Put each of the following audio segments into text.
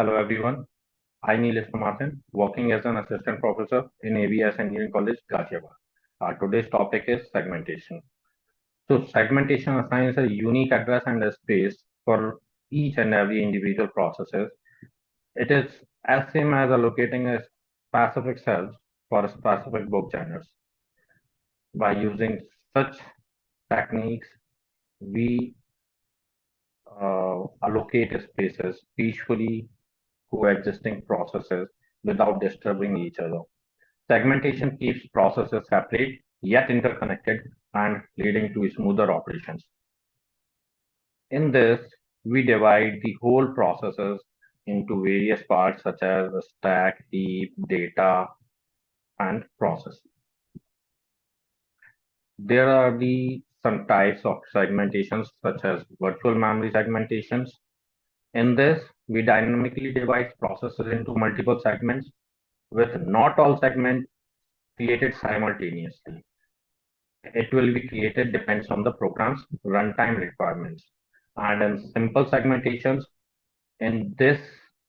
Hello everyone. I'm Nilesh Martin, working as an assistant professor in ABES Engineering College, Ghaziabad. Today's topic is segmentation. So segmentation assigns a unique address and a space for each and every individual processes. It is as same as allocating a specific cells for a specific book genres. By using such techniques, we allocate spaces peacefully coexisting processes without disturbing each other. Segmentation keeps processes separate yet interconnected and leading to smoother operations. In this, we divide the whole processes into various parts such as the stack, heap, data, and process. There are some types of segmentations such as virtual memory segmentations. In this, we dynamically divide processes into multiple segments with not all segments created simultaneously. It will be created depends on the program's runtime requirements. And in simple segmentations, in this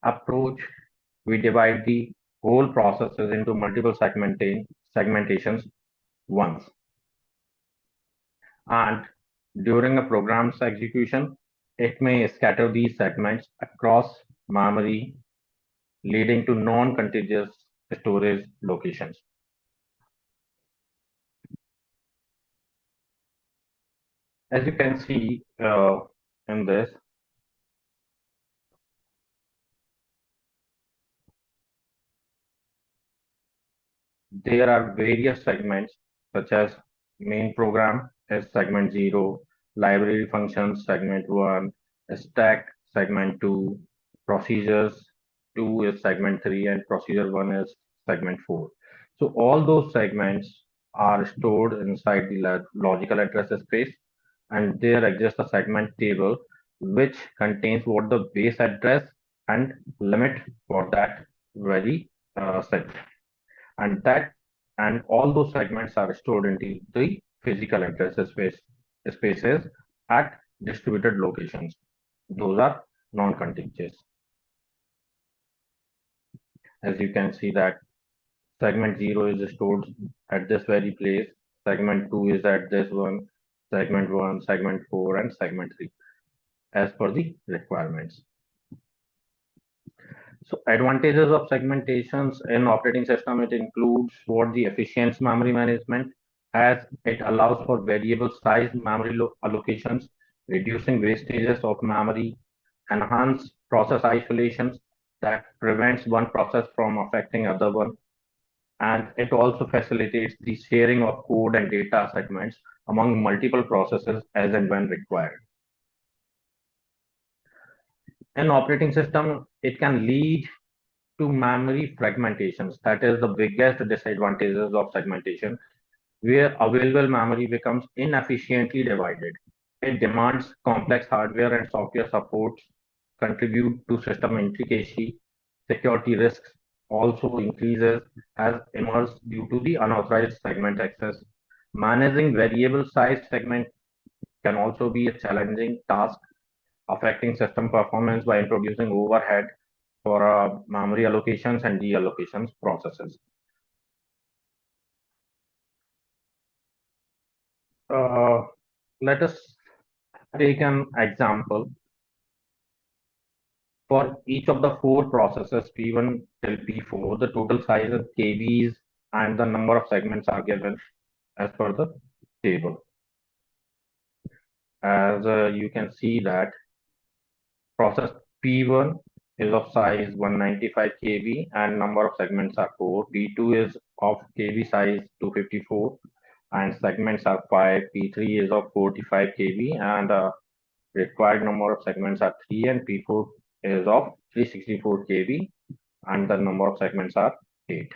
approach, we divide the whole processes into multiple segmentations once. And during a program's execution, it may scatter these segments across memory, leading to non-contiguous storage locations. As you can see in this, there are various segments such as main program is segment 0, library functions segment 1, stack segment 2, procedures 2 is segment 3, and procedure 1 is segment 4. So all those segments are stored inside the logical address space, and there exists a segment table which contains what the base address and limit for that very segment. And all those segments are stored into the physical address spaces at distributed locations. Those are non-contiguous. As you can see that segment 0 is stored at this very place, segment 2 is at this one, segment 1, segment 4, and segment 3 as per the requirements. So advantages of segmentations in operating system, it includes what the efficient memory management, as it allows for variable size memory allocations, reducing wastages of memory, enhance process isolations that prevents one process from affecting other one, and it also facilitates the sharing of code and data segments among multiple processes as and when required. In operating system, it can lead to memory fragmentations. That is the biggest disadvantages of segmentation, where available memory becomes inefficiently divided. It demands complex hardware and software supports, contribute to system intricacy, security risks also increases as emerge due to the unauthorized segment access. Managing variable size segment can also be a challenging task, affecting system performance by introducing overhead for memory allocations and deallocations processes. Let us take an example. For each of the four processes, P1 till P4, the total size of KBs and the number of segments are given as per the table. As you can see that process P1 is of size 195 KB and number of segments are 4. P2 is of KB size 254 and segments are 5. P3 is of 45 KB and required number of segments are 3, and P4 is of 364 KB and the number of segments are 8.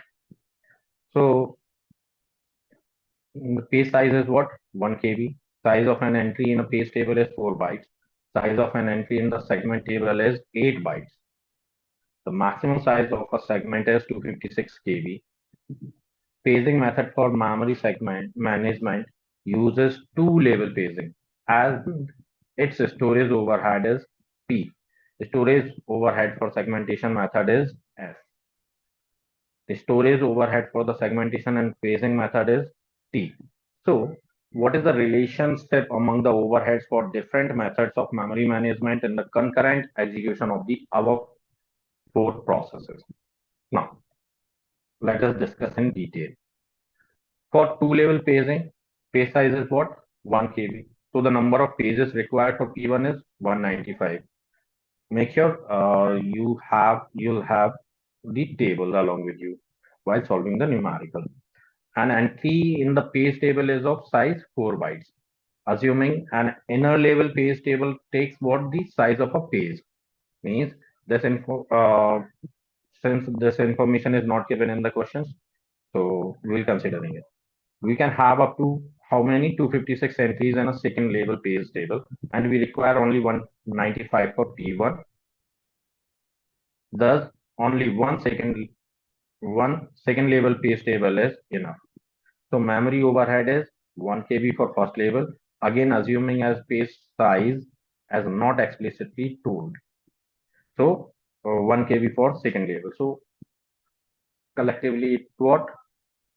So the page size is what? 1 KB. Size of an entry in a page table is 4 bytes. Size of an entry in the segment table is 8 bytes. The maximum size of a segment is 256 KB. Paging method for memory segment management uses two-level paging, as its storage overhead is P. The storage overhead for segmentation method is S. The storage overhead for the segmentation and phasing method is T. So, what is the relationship among the overheads for different methods of memory management in the concurrent execution of the above four processes? Now, let us discuss in detail. For two-level paging, page size is what? 1 KB. So the number of pages required for P1 is 195. Make sure you'll have the table along with you while solving the numerical. An entry in the page table is of size 4 bytes. Assuming an inner level page table takes what the size of a page means this since this information is not given in the questions, so we'll considering it. We can have up to how many 256 entries in a second level page table, and we require only 195 for P1. Thus, only one second level page table is enough. So memory overhead is 1 KB for first level, again assuming as page size as not explicitly told. So 1 KB for second level. So collectively what?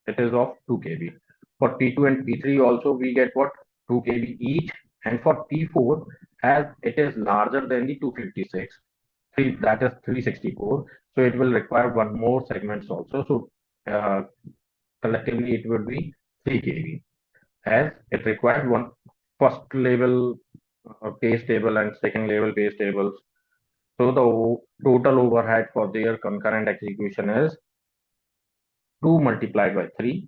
It is of 2 KB. For P2 and P3 also we get what? 2 KB each, and for P4 as it is larger than the 256, that is 364, so it will require one more segments also. So collectively it would be 3 KB as it requires one first level page table and second level page tables. So the total overhead for their concurrent execution is 2 multiplied by 3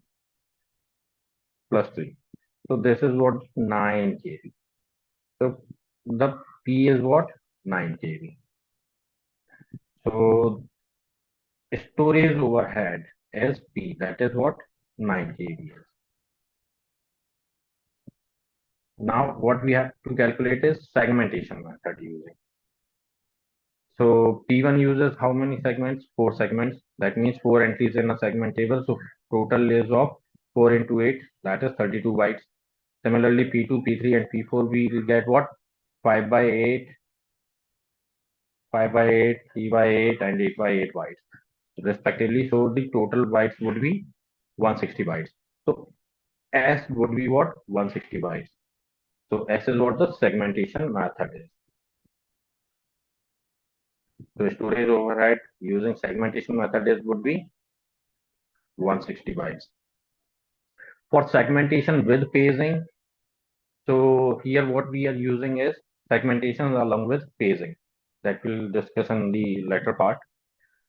plus 3. So this is what 9 KB. So the P is what? 9 KB. So storage overhead is P, that is what? 9 KB is. Now what we have to calculate is segmentation method using. So P1 uses how many segments? 4 segments. That means 4 entries in a segment table. So total is of 4 into 8, that is 32 bytes. Similarly, P2, P3 and P4 we will get what? 5 by 8, 5 by 8, 3 by 8 and 8 by 8 bytes respectively. So the total bytes would be 160 bytes. So S would be what? 160 bytes. So S is what the segmentation method is. So storage overhead using segmentation method is would be 160 bytes. For segmentation with paging, so here what we are using is segmentation along with paging that we'll discuss in the later part.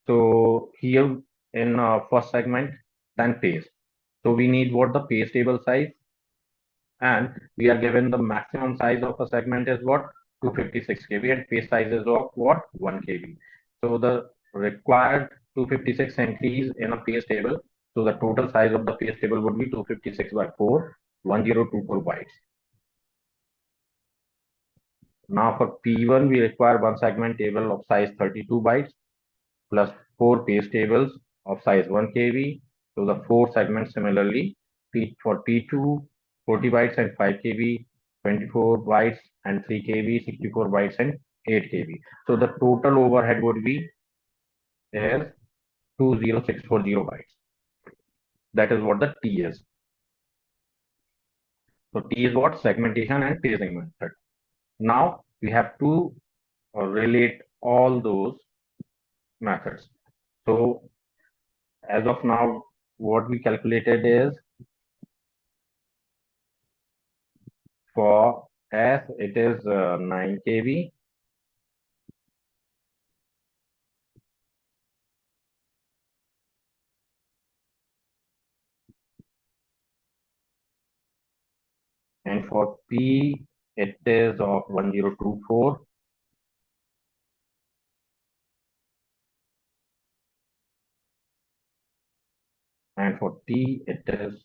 So here in first segment, then page. So we need what the page table size, and we are given the maximum size of a segment is what? 256 KB, and page size is of what? 1 KB. So the required 256 entries in a page table. So the total size of the page table would be 256 by 4, 1024 bytes. Now for P1, we require one segment table of size 32 bytes plus 4 page tables of size 1 KB. So the 4 segments similarly, for P2, 40 bytes and 5 KB, 24 bytes and 3 KB, 64 bytes and 8 KB. So the total overhead would be is 20640 bytes. That is what the T is. So T is what? Segmentation and paging method. Now we have to relate all those methods. So as of now, what we calculated is for S, it is 9 KB. And for P, it is of 1024. And for T, it is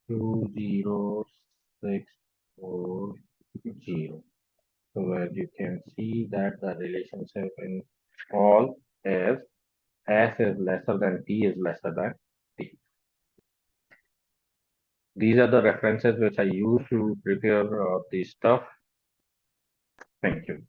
20640. So as you can see that the relationship in all is S is lesser than T is lesser than T. These are the references which I use to prepare this stuff. Thank you.